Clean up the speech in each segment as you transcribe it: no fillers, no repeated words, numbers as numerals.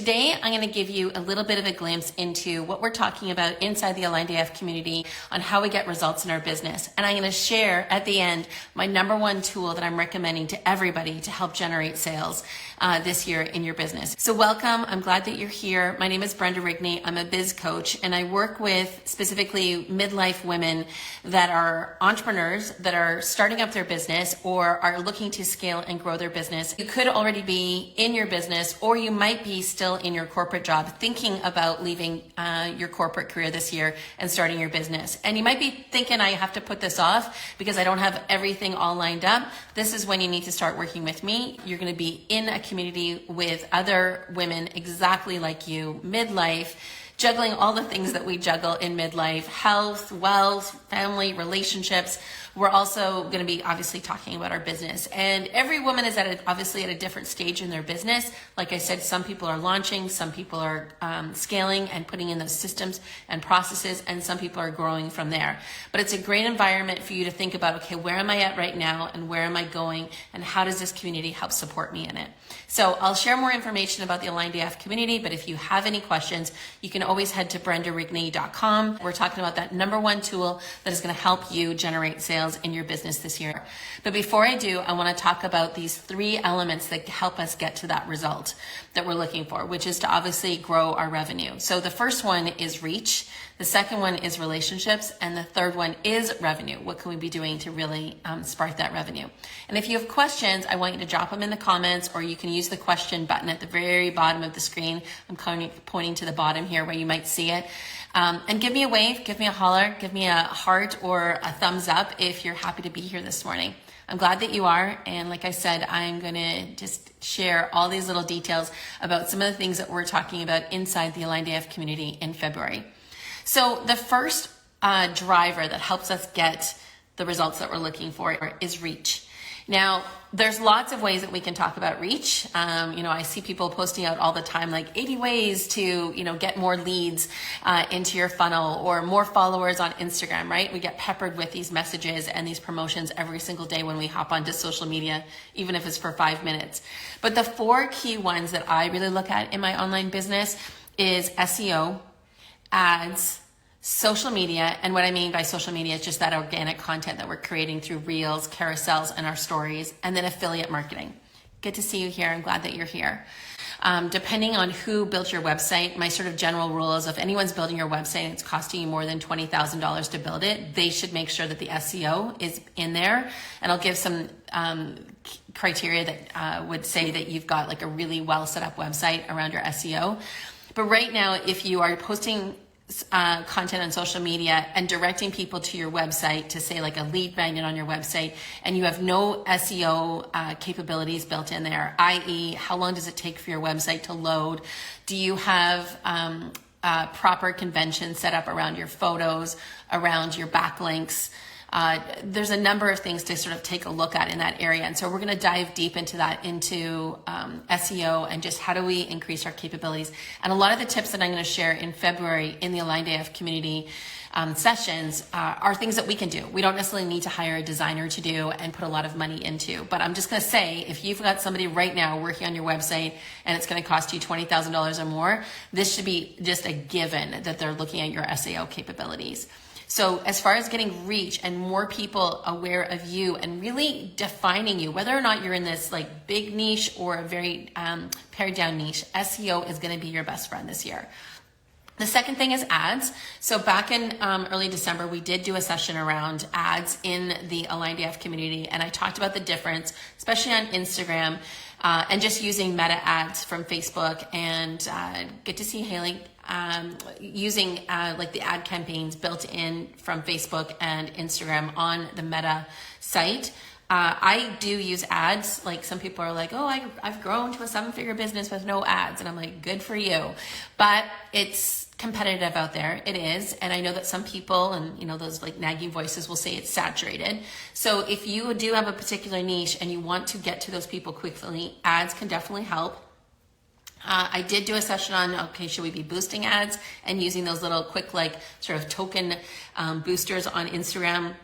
Today, I'm going to give you a little bit of a glimpse into what we're talking about inside the Aligned AF community on how we get results in our business. And I'm going to share at the end my number one tool that I'm recommending to everybody to help generate sales this year in your business. So welcome. I'm glad that you're here. My name is Brenda Rigney. I'm a biz coach and I work with specifically midlife women that are entrepreneurs that are starting up their business or are looking to scale and grow their business. You could already be in your business, or you might be still in your corporate job thinking about leaving your corporate career this year and starting your business. And you might be thinking, I have to put this off because I don't have everything all lined up. This is when you need to start working with me. You're going to be in a community with other women exactly like you, midlife, juggling all the things that we juggle in midlife: health, wealth, family, relationships. We're also going to be obviously talking about our business. And every woman is obviously at a different stage in their business. Like I said, some people are launching, some people are scaling and putting in those systems and processes, and some people are growing from there. But it's a great environment for you to think about, okay, where am I at right now and where am I going and how does this community help support me in it? So I'll share more information about the Aligned AF community, but if you have any questions, you can always head to brendarigney.com. We're talking about that number one tool that is going to help you generate sales in your business this year. But before I do, I want to talk about these three elements that help us get to that result that we're looking for, which is to obviously grow our revenue. So the first one is reach. The second one is relationships. And the third one is revenue. What can we be doing to really spark that revenue? And if you have questions, I want you to drop them in the comments, or you can use the question button at the very bottom of the screen. I'm pointing to the bottom here where you might see it. And give me a wave, give me a holler, give me a heart or a thumbs up if you're happy to be here this morning. I'm glad that you are. And like I said, I'm going to just share all these little details about some of the things that we're talking about inside the Aligned AF community in February. So the first driver that helps us get the results that we're looking for is reach. Now, there's lots of ways that we can talk about reach. I see people posting out all the time, like 80 ways to, get more leads into your funnel or more followers on Instagram, right? We get peppered with these messages and these promotions every single day when we hop onto social media, even if it's for 5 minutes. But the four key ones that I really look at in my online business is SEO, ads, social media. And what I mean by social media is just that organic content that we're creating through reels, carousels, and our stories, and then affiliate marketing. Good to see you here. I'm glad that you're here. Depending on who built your website, my sort of general rule is if anyone's building your website and it's costing you more than $20,000 to build it, they should make sure that the SEO is in there. And I'll give some criteria that would say that you've got like a really well set up website around your SEO. But right now, if you are posting content on social media and directing people to your website to say like a lead magnet on your website, and you have no SEO capabilities built in there, i.e. how long does it take for your website to load? Do you have proper conventions set up around your photos, around your backlinks? There's a number of things to sort of take a look at in that area. And so we're going to dive deep into that, into SEO and just how do we increase our capabilities. And a lot of the tips that I'm going to share in February in the Aligned AF community sessions are things that we can do. We don't necessarily need to hire a designer to do and put a lot of money into. But I'm just going to say, if you've got somebody right now working on your website and it's going to cost you $20,000 or more, this should be just a given that they're looking at your SEO capabilities. So as far as getting reach and more people aware of you and really defining you, whether or not you're in this like big niche or a very pared down niche, SEO is going to be your best friend this year. The second thing is ads. So back in early December, we did do a session around ads in the Aligned AF community. And I talked about the difference, especially on Instagram, and just using meta ads from Facebook. And good to see Haley. Using like the ad campaigns built in from Facebook and Instagram on the Meta site. I do use ads. Like some people are like, oh, I've grown to a 7-figure business with no ads. And I'm like, good for you. But it's competitive out there. It is. And I know that some people and, those like nagging voices will say it's saturated. So if you do have a particular niche and you want to get to those people quickly, ads can definitely help. I did do a session on, okay, should we be boosting ads and using those little quick, like sort of token boosters on Instagram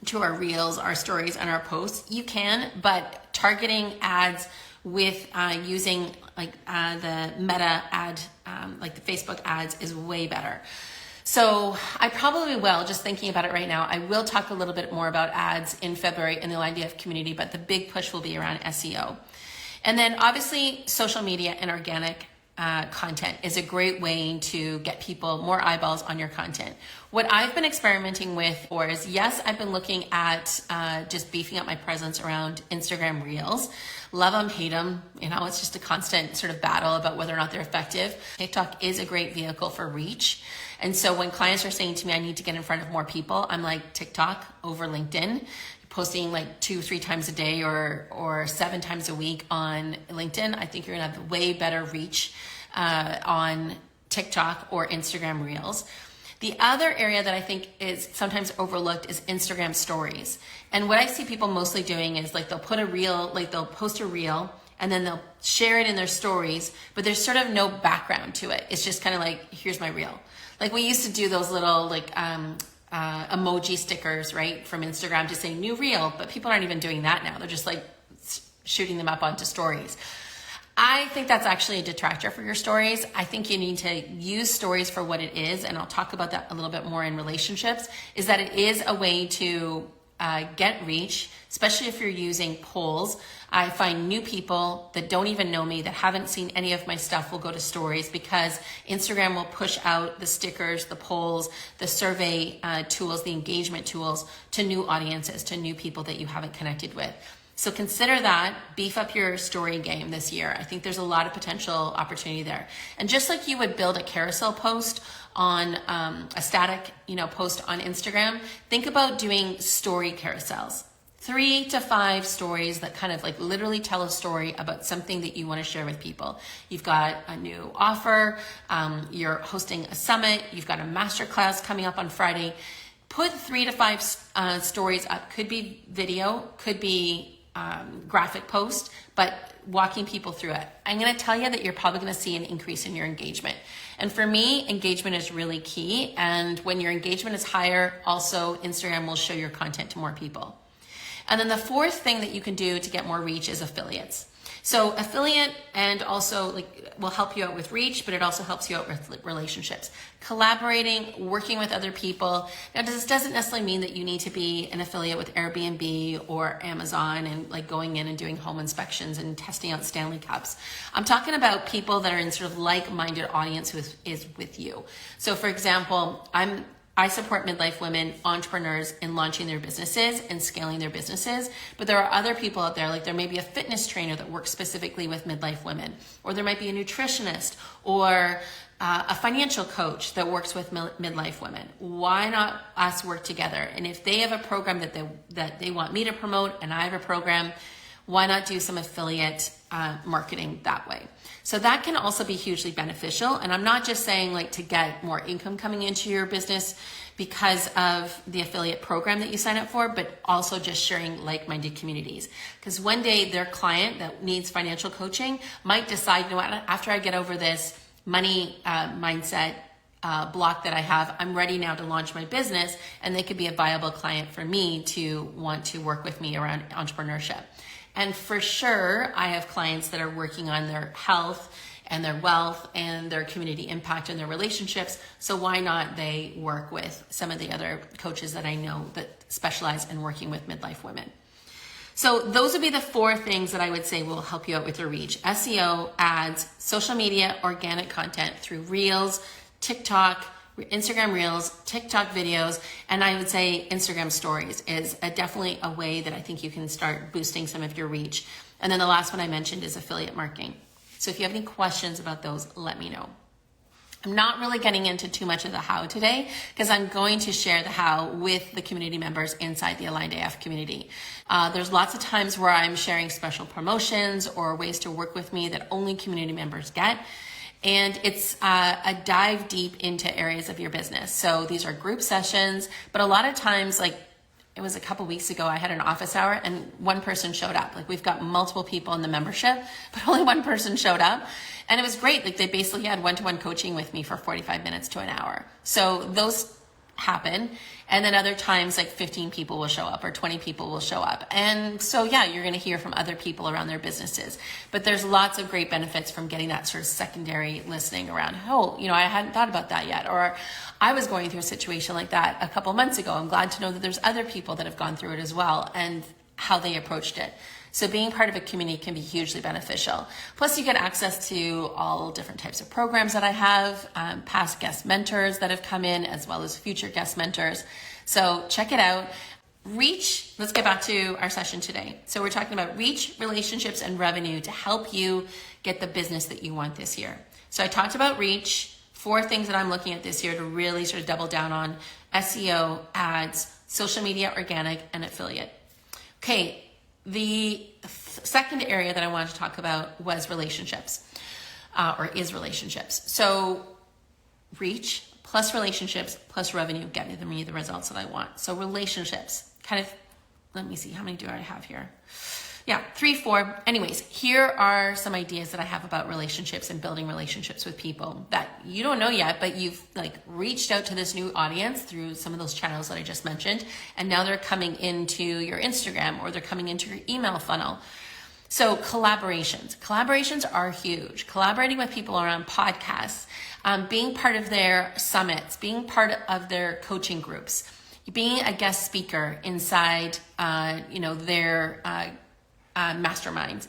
to our reels, our stories, and our posts? You can, but targeting ads with using the meta ad, like the Facebook ads is way better. So I probably will, just thinking about it right now, I will talk a little bit more about ads in February in the Aligned AF community, but the big push will be around SEO. And then obviously social media and organic content is a great way to get people more eyeballs on your content. What I've been experimenting with is, yes, I've been looking at just beefing up my presence around Instagram Reels. Love them, hate them. It's just a constant sort of battle about whether or not they're effective. TikTok is a great vehicle for reach. And so when clients are saying to me, I need to get in front of more people, I'm like, TikTok over LinkedIn. Posting like 2-3 times a day or 7 times a week on LinkedIn, I think you're gonna have way better reach on TikTok or Instagram Reels. The other area that I think is sometimes overlooked is Instagram stories. And what I see people mostly doing is like they'll post a reel and then they'll share it in their stories, but there's sort of no background to it. It's just kind of like, here's my reel. Like we used to do those little emoji stickers, right, from Instagram to say new reel, but people aren't even doing that now. They're just like shooting them up onto stories. I think that's actually a detractor for your stories. I think you need to use stories for what it is, and I'll talk about that a little bit more in relationships, is that it is a way to get reach, especially if you're using polls. I find new people that don't even know me, that haven't seen any of my stuff, will go to stories because Instagram will push out the stickers, the polls, the survey tools, the engagement tools to new audiences, to new people that you haven't connected with. So consider that, beef up your story game this year. I think there's a lot of potential opportunity there. And just like you would build a carousel post on a static, post on Instagram, think about doing story carousels. 3 to 5 stories that kind of like literally tell a story about something that you want to share with people. You've got a new offer, you're hosting a summit, you've got a masterclass coming up on Friday. Put 3 to 5 stories up. Could be video, could be graphic post, but walking people through it. I'm going to tell you that you're probably going to see an increase in your engagement. And for me, engagement is really key. And when your engagement is higher, also Instagram will show your content to more people. And then the fourth thing that you can do to get more reach is affiliates. So affiliate and also will help you out with reach, but it also helps you out with relationships. Collaborating, working with other people. Now, this doesn't necessarily mean that you need to be an affiliate with Airbnb or Amazon and going in and doing home inspections and testing out Stanley Cups. I'm talking about people that are in sort of like-minded audience who is with you. So for example, I support midlife women, entrepreneurs in launching their businesses and scaling their businesses. But there are other people out there, like there may be a fitness trainer that works specifically with midlife women, or there might be a nutritionist or a financial coach that works with midlife women. Why not us work together? And if they have a program that they want me to promote and I have a program, why not do some affiliate marketing that way? So that can also be hugely beneficial. And I'm not just saying to get more income coming into your business because of the affiliate program that you sign up for, but also just sharing like-minded communities. Because one day their client that needs financial coaching might decide, after I get over this money mindset block that I have, I'm ready now to launch my business, and they could be a viable client for me to want to work with me around entrepreneurship. And for sure, I have clients that are working on their health and their wealth and their community impact and their relationships. So why not they work with some of the other coaches that I know that specialize in working with midlife women? So those would be the 4 things that I would say will help you out with your reach: SEO, ads, social media, organic content through Reels, TikTok, Instagram Reels, TikTok videos, and I would say Instagram Stories is definitely a way that I think you can start boosting some of your reach. And then the last one I mentioned is affiliate marketing. So if you have any questions about those, let me know. I'm not really getting into too much of the how today because I'm going to share the how with the community members inside the Aligned AF community. There's lots of times where I'm sharing special promotions or ways to work with me that only community members get. And it's a dive deep into areas of your business. So these are group sessions, but a lot of times, it was a couple weeks ago, I had an office hour and one person showed up. We've got multiple people in the membership, but only one person showed up. And it was great. They basically had one-to-one coaching with me for 45 minutes to an hour. So those happen. And then other times like 15 people will show up or 20 people will show up. And so, yeah, you're going to hear from other people around their businesses. But there's lots of great benefits from getting that sort of secondary listening around, oh, I hadn't thought about that yet. Or I was going through a situation like that a couple months ago. I'm glad to know that there's other people that have gone through it as well and how they approached it. So being part of a community can be hugely beneficial. Plus you get access to all different types of programs that I have, past guest mentors that have come in, as well as future guest mentors. So check it out. Reach, let's get back to our session today. So we're talking about reach, relationships, and revenue to help you get the business that you want this year. So I talked about reach, 4 things that I'm looking at this year to really sort of double down on: SEO, ads, social media, organic, and affiliate. Okay. The second area that I wanted to talk about was relationships, or is relationships. So reach plus relationships plus revenue get me the results that I want. So relationships, kind of, let me see, how many do I have here? Yeah, 3, 4. Anyways, here are some ideas that I have about relationships and building relationships with people that you don't know yet, but you've like reached out to this new audience through some of those channels that I just mentioned. And now they're coming into your Instagram or they're coming into your email funnel. So collaborations are huge. Collaborating with people around podcasts, being part of their summits, being part of their coaching groups, being a guest speaker inside, their masterminds,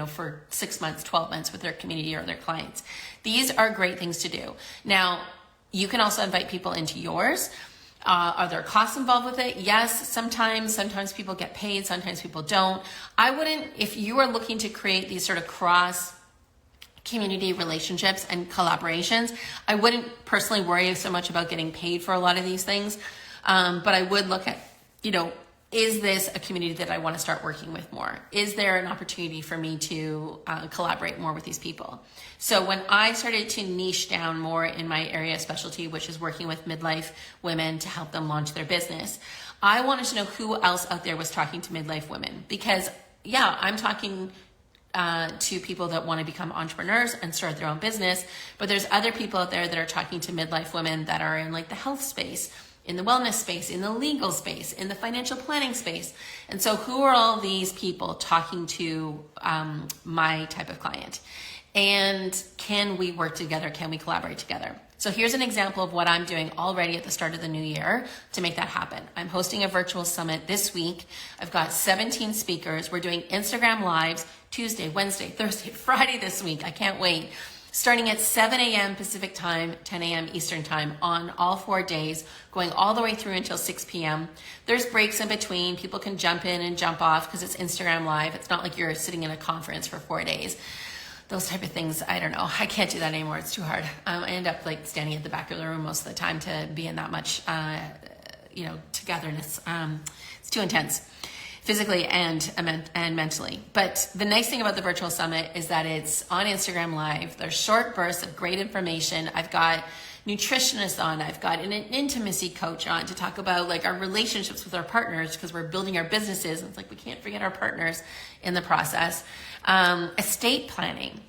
for 6 months, 12 months with their community or their clients. These are great things to do. Now, you can also invite people into yours. Are there costs involved with it? Yes, sometimes people get paid, sometimes people don't. I wouldn't, if you are looking to create these sort of cross community relationships and collaborations, I wouldn't personally worry so much about getting paid for a lot of these things. But I would look at, is this a community that I want to start working with more? Is there an opportunity for me to collaborate more with these people? So when I started to niche down more in my area of specialty, which is working with midlife women to help them launch their business, I wanted to know who else out there was talking to midlife women. Because yeah, I'm talking to people that want to become entrepreneurs and start their own business, but there's other people out there that are talking to midlife women that are in like the health space, in the wellness space, in the legal space, in the financial planning space. And so who are all these people talking to my type of client? And can we work together? Can we collaborate together? So here's an example of what I'm doing already at the start of the new year to make that happen. I'm hosting a virtual summit this week. I've got 17 speakers. We're doing Instagram Lives Tuesday, Wednesday, Thursday, Friday this week. I can't wait. Starting at 7 a.m. Pacific time, 10 a.m. Eastern time on all 4 days, going all the way through until 6 p.m. There's breaks in between. People can jump in and jump off because it's Instagram Live. It's not like you're sitting in a conference for 4 days. Those type of things, I don't know. I can't do that anymore. It's too hard. I end up like standing at the back of the room most of the time to be in that much, togetherness. It's too intense, physically and mentally. But the nice thing about the virtual summit is that it's on Instagram Live. There's short bursts of great information. I've got nutritionists on. I've got an intimacy coach on to talk about like our relationships with our partners because we're building our businesses. And it's like we can't forget our partners in the process. Estate planning,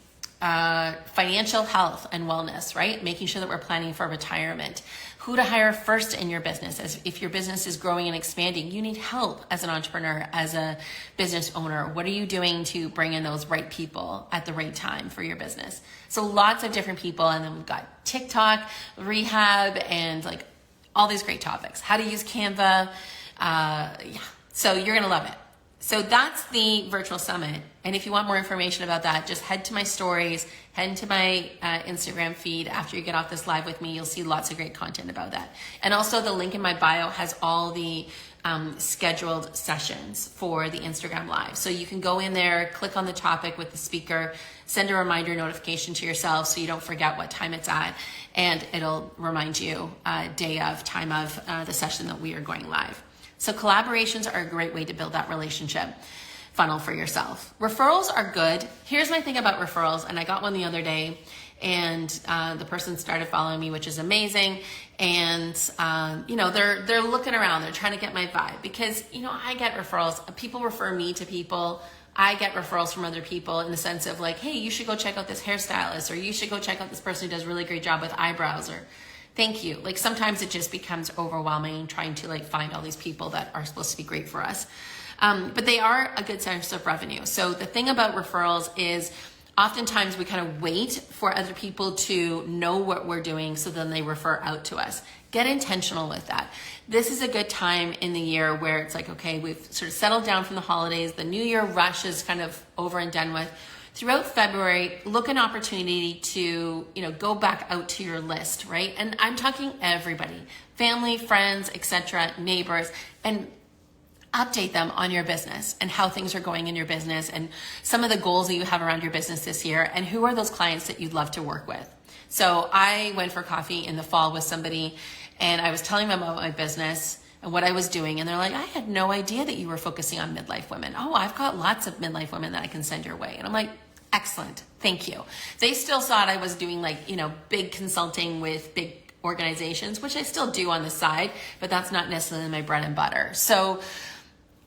financial health and wellness, right? Making sure that we're planning for retirement. Who to hire first in your business. As if your business is growing and expanding, you need help as an entrepreneur, as a business owner. What are you doing to bring in those right people at the right time for your business? So lots of different people. And then we've got TikTok, rehab, and like all these great topics. How to use Canva. So you're going to love it. So that's the virtual summit. And if you want more information about that, just head to my stories, head into my Instagram feed. After you get off this live with me, you'll see lots of great content about that. And also the link in my bio has all the scheduled sessions for the Instagram Live. So you can go in there, click on the topic with the speaker, send a reminder notification to yourself so you don't forget what time it's at, and it'll remind you day of, time of the session that we are going live. So collaborations are a great way to build that relationship funnel for yourself. Referrals are good. Here's my thing about referrals, and I got one the other day, and the person started following me, which is amazing. And they're looking around, they're trying to get my vibe because I get referrals. People refer me to people. I get referrals from other people in the sense of like, hey, you should go check out this hairstylist, or you should go check out this person who does a really great job with eyebrows, or Thank you. Like sometimes it just becomes overwhelming trying to like find all these people that are supposed to be great for us. But they are a good source of revenue. So the thing about referrals is oftentimes we kind of wait for other people to know what we're doing so then they refer out to us. Get intentional with that. This is a good time in the year where it's like, okay, we've sort of settled down from the holidays. The New Year rush is kind of over and done with. Throughout February, look an opportunity to, go back out to your list, right? And I'm talking everybody, family, friends, etc., neighbors, and update them on your business and how things are going in your business and some of the goals that you have around your business this year and who are those clients that you'd love to work with. So I went for coffee in the fall with somebody and I was telling them about my business and what I was doing. And they're like, I had no idea that you were focusing on midlife women. Oh, I've got lots of midlife women that I can send your way. And I'm like, excellent. Thank you. They still thought I was doing big consulting with big organizations, which I still do on the side, but that's not necessarily my bread and butter. So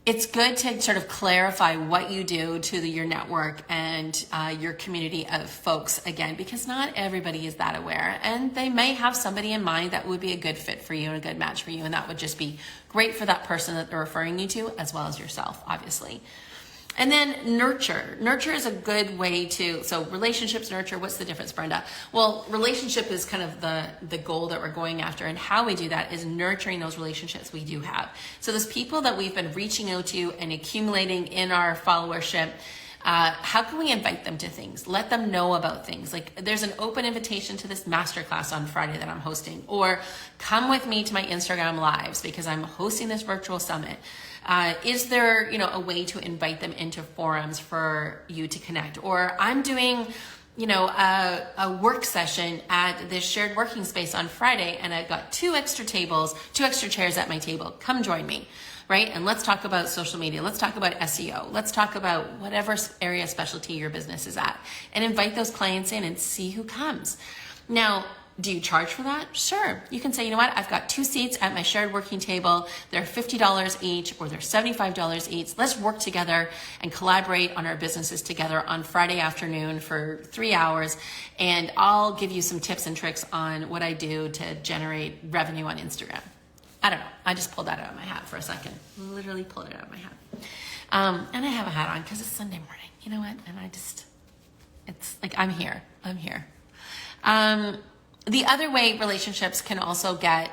it's good to sort of clarify what you do to your network and your community of folks again, because not everybody is that aware and they may have somebody in mind that would be a good fit for you and a good match for you. And that would just be great for that person that they're referring you to, as well as yourself, obviously. And then nurture. Nurture is a good way to, so relationships, nurture, what's the difference, Brenda? Well, relationship is kind of the goal that we're going after, and how we do that is nurturing those relationships we do have. So those people that we've been reaching out to and accumulating in our followership, how can we invite them to things? Let them know about things. Like there's an open invitation to this masterclass on Friday that I'm hosting, or come with me to my Instagram lives because I'm hosting this virtual summit. Is there, a way to invite them into forums for you to connect? Or I'm doing, a work session at this shared working space on Friday, and I've got 2 extra chairs at my table. Come join me, right? And let's talk about social media. Let's talk about SEO. Let's talk about whatever area specialty your business is at, and invite those clients in and see who comes. Now, do you charge for that? Sure. You can say, you know what? I've got 2 seats at my shared working table. They're $50 each, or they're $75 each. Let's work together and collaborate on our businesses together on Friday afternoon for 3 hours. And I'll give you some tips and tricks on what I do to generate revenue on Instagram. I don't know. I just pulled that out of my hat for a second. Literally pulled it out of my hat. And I have a hat on because it's Sunday morning. You know what? And it's like, I'm here. The other way relationships can also get,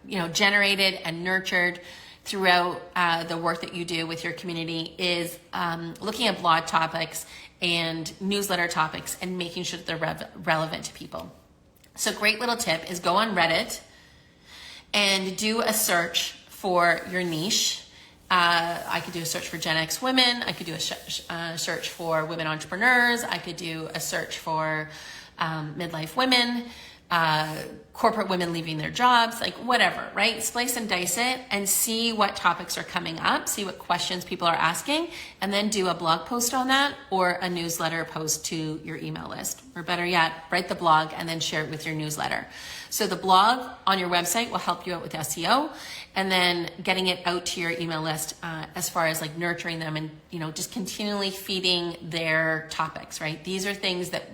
generated and nurtured throughout the work that you do with your community is looking at blog topics and newsletter topics and making sure that they're relevant to people. So great little tip is go on Reddit and do a search for your niche. I could do a search for Gen X women. I could do a search for women entrepreneurs. I could do a search for midlife women, corporate women leaving their jobs, like whatever, right? Slice and dice it and see what topics are coming up, see what questions people are asking, and then do a blog post on that or a newsletter post to your email list. Or better yet, write the blog and then share it with your newsletter. So the blog on your website will help you out with SEO, and then getting it out to your email list as far as like nurturing them and, just continually feeding their topics, right? These are things that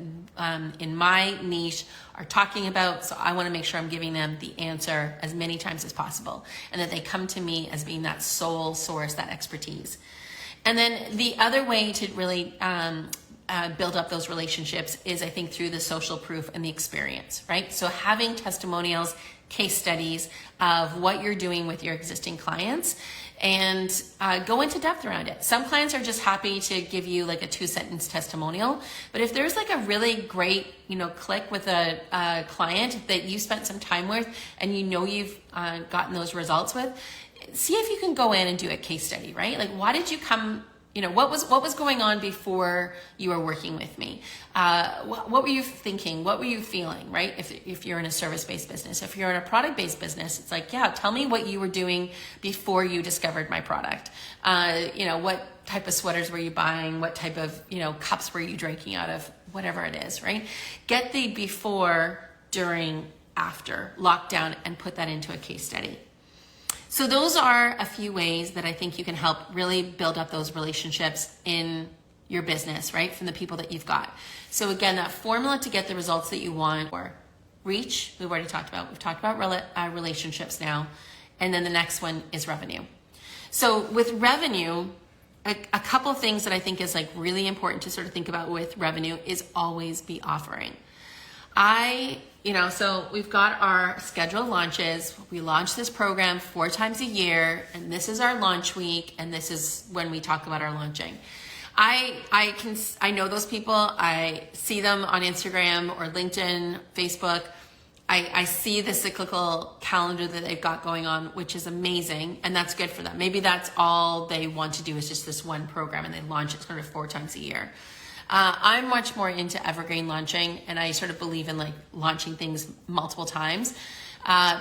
in my niche are talking about. So I want to make sure I'm giving them the answer as many times as possible, and that they come to me as being that sole source, that expertise. And then the other way to really build up those relationships is, I think, through the social proof and the experience, right? So having testimonials, case studies of what you're doing with your existing clients, and go into depth around it. Some clients are just happy to give you like a 2-sentence testimonial, but if there's like a really great, click with a client that you spent some time with and you've gotten those results with, see if you can go in and do a case study, right? Like, why did you come? What was going on before you were working with me? What were you thinking? What were you feeling, right? If you're in a service-based business, if you're in a product-based business, it's like, yeah, tell me what you were doing before you discovered my product. What type of sweaters were you buying? What type of, cups were you drinking out of? Whatever it is, right? Get the before, during, after lockdown and put that into a case study. So those are a few ways that I think you can help really build up those relationships in your business, right? From the people that you've got. So again, that formula to get the results that you want, or Reach, we've already talked about. We've talked about relationships now. And then the next one is revenue. So with revenue, a couple of things that I think is like really important to sort of think about with revenue is always be offering. So we've got our scheduled launches. We launch this program 4 times a year, and this is our launch week, and this is when we talk about our launching. I know those people. I see them on Instagram or LinkedIn, Facebook. I see the cyclical calendar that they've got going on, which is amazing, and that's good for them. Maybe that's all they want to do is just this one program, and they launch it sort of 4 times a year. I'm much more into evergreen launching, and I sort of believe in like launching things multiple times.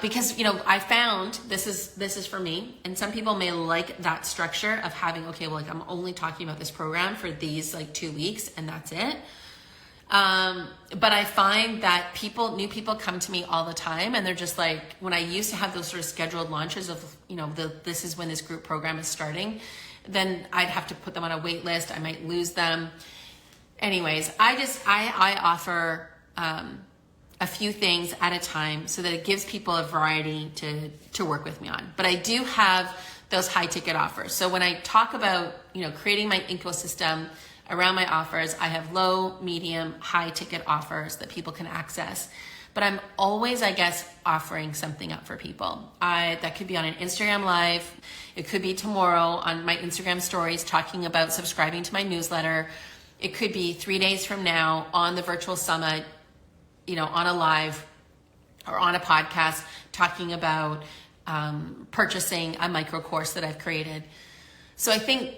Because, I found this is for me, and some people may like that structure of having, okay, well, like I'm only talking about this program for these like 2 weeks and that's it. But I find that new people come to me all the time, and they're just like, when I used to have those sort of scheduled launches of, this is when this group program is starting, then I'd have to put them on a wait list. I might lose them. Anyways, I offer, a few things at a time so that it gives people a variety to work with me on. But I do have those high ticket offers. So when I talk about, creating my ecosystem around my offers, I have low, medium, high ticket offers that people can access. But I'm always, offering something up for people. That could be on an Instagram live. It could be tomorrow on my Instagram stories talking about subscribing to my newsletter. It could be 3 days from now on the virtual summit, on a live or on a podcast talking about purchasing a micro course that I've created. So I think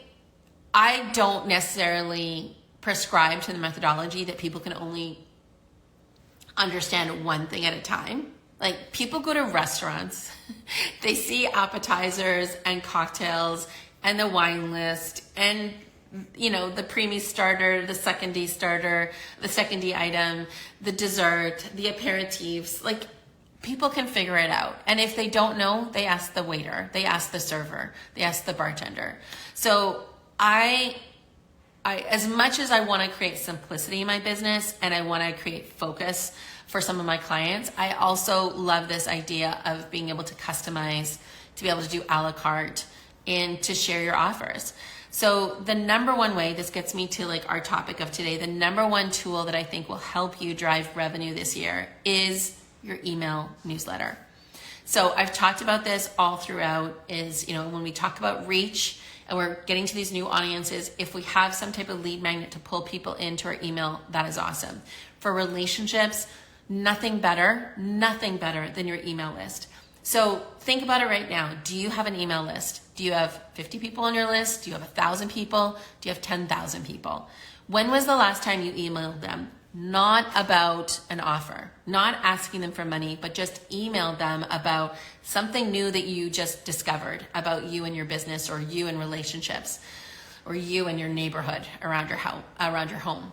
I don't necessarily prescribe to the methodology that people can only understand one thing at a time. Like, people go to restaurants, they see appetizers and cocktails and the wine list and the preemie starter, the secondie starter, the secondie item, the dessert, the aperitifs. Like, people can figure it out. And if they don't know, they ask the waiter, they ask the server, they ask the bartender. So I as much as I want to create simplicity in my business and I want to create focus for some of my clients, I also love this idea of being able to customize, to be able to do a la carte, and to share your offers. So the number one way, this gets me to like our topic of today, the number one tool that I think will help you drive revenue this year is your email newsletter. So I've talked about this all throughout is, when we talk about reach and we're getting to these new audiences, if we have some type of lead magnet to pull people into our email, that is awesome. For relationships, nothing better than your email list. So think about it right now. Do you have an email list? Do you have 50 people on your list? Do you have 1,000 people? Do you have 10,000 people? When was the last time you emailed them? Not about an offer, not asking them for money, but just emailed them about something new that you just discovered about you and your business, or you and relationships, or you and your neighborhood around your home.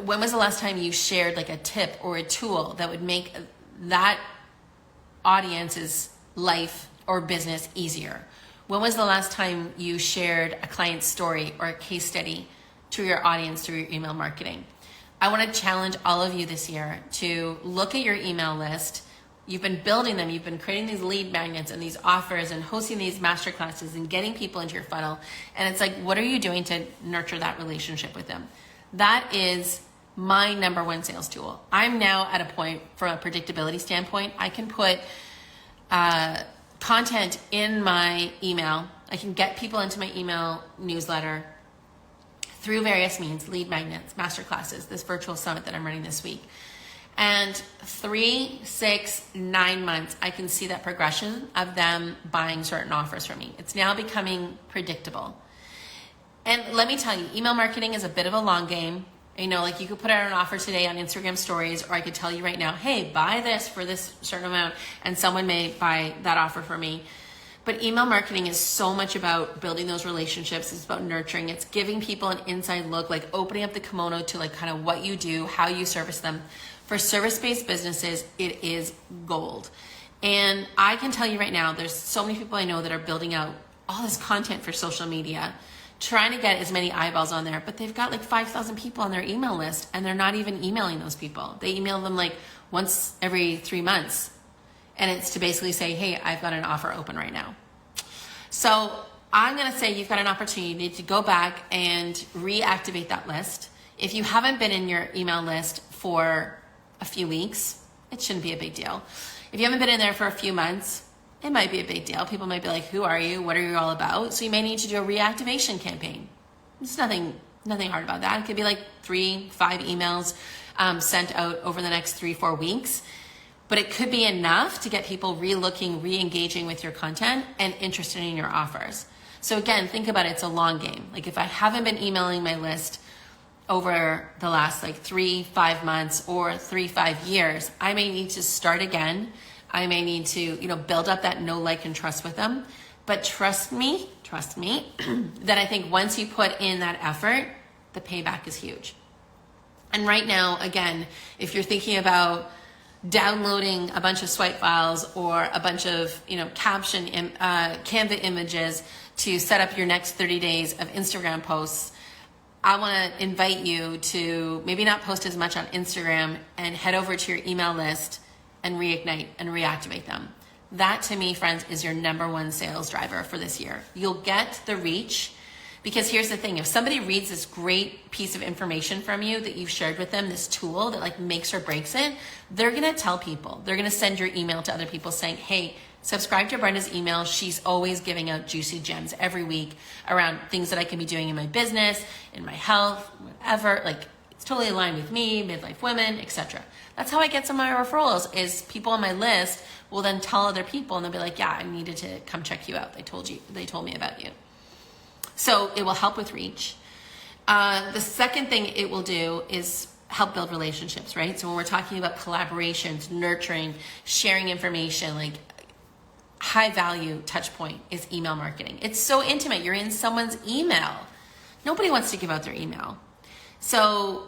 When was the last time you shared like a tip or a tool that would make that audience's life or business easier? When was the last time you shared a client story or a case study to your audience through your email marketing? I want to challenge all of you this year to look at your email list. You've been building them. You've been creating these lead magnets and these offers and hosting these masterclasses and getting people into your funnel. And it's like, what are you doing to nurture that relationship with them? That is my number one sales tool. I'm now at a point, from a predictability standpoint, I can put content in my email. I can get people into my email newsletter through various means, lead magnets, masterclasses, this virtual summit that I'm running this week. And 3, 6, 9 months, I can see that progression of them buying certain offers from me. It's now becoming predictable. And let me tell you, email marketing is a bit of a long game. Like, you could put out an offer today on Instagram stories, or I could tell you right now, hey, buy this for this certain amount, and someone may buy that offer for me. But email marketing is so much about building those relationships. It's about nurturing. It's giving people an inside look, like opening up the kimono to like kind of what you do, how you service them. For service-based businesses, it is gold. And I can tell you right now, there's so many people I know that are building out all this content for social media trying to get as many eyeballs on there, but they've got like 5,000 people on their email list and they're not even emailing those people. They email them like once every 3 months. And it's to basically say, hey, I've got an offer open right now. So I'm gonna say you've got an opportunity. You need to go back and reactivate that list. If you haven't been in your email list for a few weeks, it shouldn't be a big deal. If you haven't been in there for a few months, it might be a big deal. People might be like, who are you? What are you all about? So you may need to do a reactivation campaign. There's nothing hard about that. It could be like 3-5 emails sent out over the next 3-4 weeks. But it could be enough to get people re-looking, re-engaging with your content and interested in your offers. So again, think about it, it's a long game. Like if I haven't been emailing my list over the last like 3-5 months or 3-5 years, I may need to start again. I may need to, build up that know, like, and trust with them. But trust me, that I think once you put in that effort, the payback is huge. And right now, again, if you're thinking about downloading a bunch of swipe files or a bunch of, Canva images to set up your next 30 days of Instagram posts, I want to invite you to maybe not post as much on Instagram and head over to your email list and reignite and reactivate them. That to me, friends, is your number one sales driver for this year. You'll get the reach because here's the thing. If somebody reads this great piece of information from you that you've shared with them, this tool that like makes or breaks it, they're going to tell people. They're going to send your email to other people saying, hey, subscribe to Brenda's email. She's always giving out juicy gems every week around things that I can be doing in my business, in my health, whatever. Like it's totally aligned with me, midlife women, etc. That's how I get some of my referrals is people on my list will then tell other people and they'll be like, yeah, I needed to come check you out. They told me about you. So it will help with reach. The second thing it will do is help build relationships, right? So when we're talking about collaborations, nurturing, sharing information, like high value touch point is email marketing. It's so intimate. You're in someone's email. Nobody wants to give out their email. So,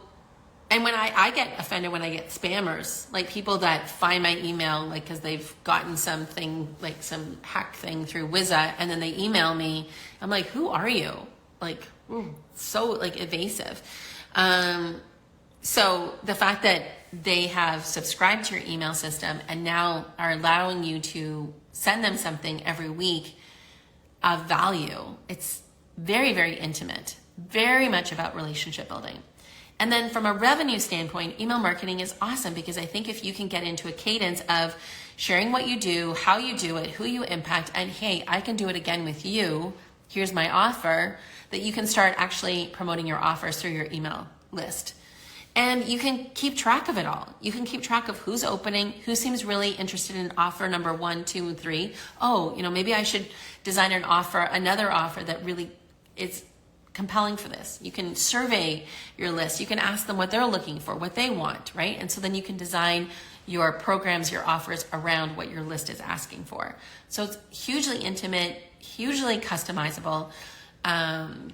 and when I get offended when I get spammers, like people that find my email, like because they've gotten something, like some hack thing through Wizza, and then they email me, I'm like, who are you? Like, so like evasive. So the fact that they have subscribed to your email system and now are allowing you to send them something every week of value, it's very, very intimate, very much about relationship building. And then from a revenue standpoint, email marketing is awesome because I think if you can get into a cadence of sharing what you do, how you do it, who you impact, and hey, I can do it again with you, here's my offer, that you can start actually promoting your offers through your email list. And you can keep track of it all. You can keep track of who's opening, who seems really interested in offer number 1, 2, and 3. Oh, maybe I should design another offer that really is compelling for this. You can survey your list. You can ask them what they're looking for, what they want, right? And so then you can design your programs, your offers around what your list is asking for. So it's hugely intimate, hugely customizable,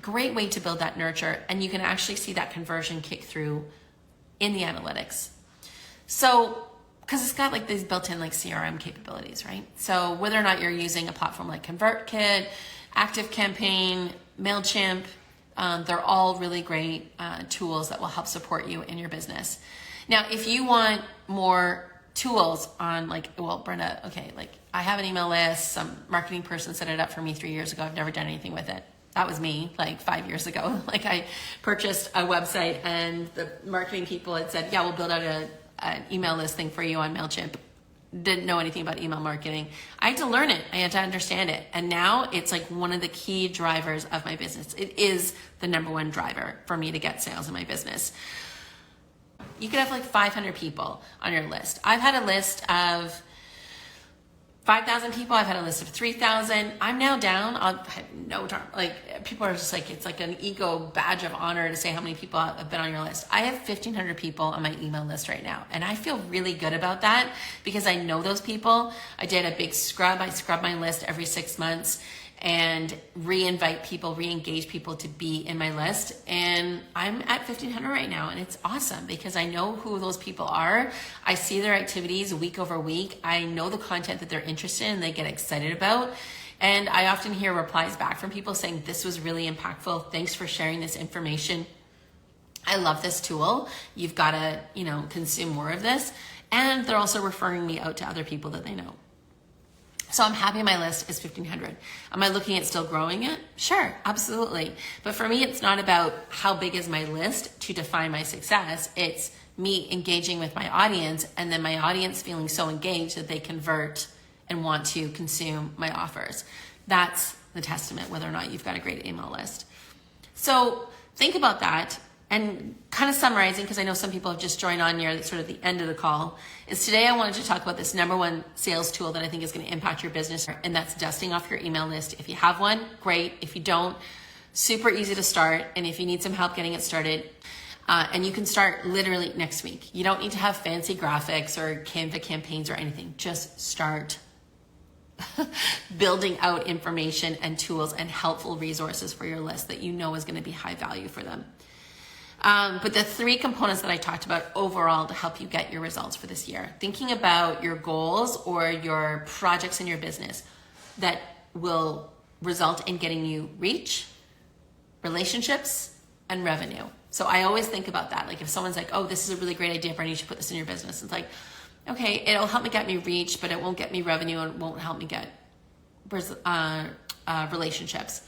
great way to build that nurture. And you can actually see that conversion kick through in the analytics. So, because it's got like these built-in like CRM capabilities, right? So whether or not you're using a platform like ConvertKit, ActiveCampaign, MailChimp, they're all really great tools that will help support you in your business. Now, if you want more tools on like, well, Brenda, okay, like I have an email list, some marketing person set it up for me 3 years ago. I've never done anything with it. That was me like 5 years ago. Like I purchased a website and the marketing people had said, yeah, we'll build out an email list thing for you on MailChimp. Didn't know anything about email marketing. I had to learn it. I had to understand it. And now it's like one of the key drivers of my business. It is the number one driver for me to get sales in my business. You could have like 500 people on your list. I've had a list of 5,000 people. I've had a list of 3,000. I'm now down. I have no time. Like people are just like, it's like an ego badge of honor to say how many people have been on your list. I have 1,500 people on my email list right now. And I feel really good about that because I know those people. I did a big scrub. I scrub my list every 6 months and re-invite people, re-engage people to be in my list. And I'm at 1,500 right now. And it's awesome because I know who those people are. I see their activities week over week. I know the content that they're interested in and they get excited about. And I often hear replies back from people saying, this was really impactful. Thanks for sharing this information. I love this tool. You've got to, consume more of this. And they're also referring me out to other people that they know. So I'm happy my list is 1,500. Am I looking at still growing it? Sure, absolutely. But for me, it's not about how big is my list to define my success. It's me engaging with my audience, and then my audience feeling so engaged that they convert and want to consume my offers. That's the testament whether or not you've got a great email list. So think about that. And kind of summarizing, because I know some people have just joined on near sort of the end of the call, is today I wanted to talk about this number one sales tool that I think is going to impact your business, and that's dusting off your email list. If you have one, great. If you don't, super easy to start. And if you need some help getting it started, and you can start literally next week. You don't need to have fancy graphics or Canva campaigns or anything. Just start building out information and tools and helpful resources for your list that you know is going to be high value for them. But the 3 components that I talked about overall to help you get your results for this year, thinking about your goals or your projects in your business that will result in getting you reach, relationships, and revenue. So I always think about that. Like if someone's like, oh, this is a really great idea, Brittany, you should put this in your business. It's like, okay, it'll help me get me reach, but it won't get me revenue and it won't help me get relationships.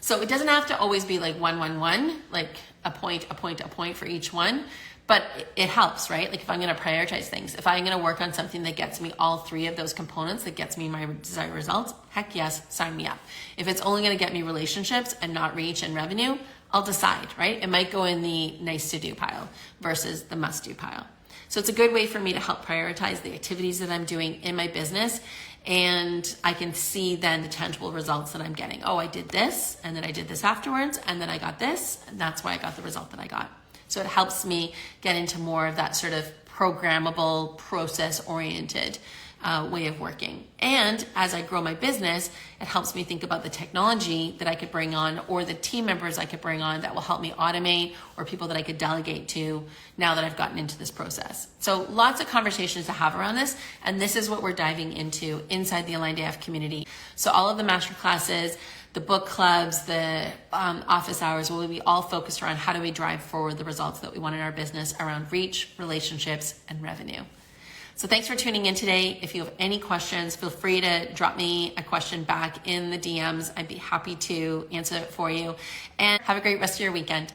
So it doesn't have to always be like 1, 1, 1, like a point for each one, but it helps, right? Like if I'm going to prioritize things, if I'm going to work on something that gets me all 3 of those components, that gets me my desired results, heck yes, sign me up. If it's only going to get me relationships and not reach and revenue, I'll decide, right? It might go in the nice to do pile versus the must do pile. So it's a good way for me to help prioritize the activities that I'm doing in my business. And I can see then the tangible results that I'm getting. Oh, I did this, and then I did this afterwards, and then I got this, and that's why I got the result that I got. So it helps me get into more of that sort of programmable, process-oriented way of working. And as I grow my business, it helps me think about the technology that I could bring on or the team members I could bring on that will help me automate, or people that I could delegate to now that I've gotten into this process. So lots of conversations to have around this, and this is what we're diving into inside the Aligned AF community. So all of the masterclasses, the book clubs, the office hours will be all focused around how do we drive forward the results that we want in our business around reach, relationships, and revenue. So thanks for tuning in today. If you have any questions, feel free to drop me a question back in the DMs. I'd be happy to answer it for you. And have a great rest of your weekend.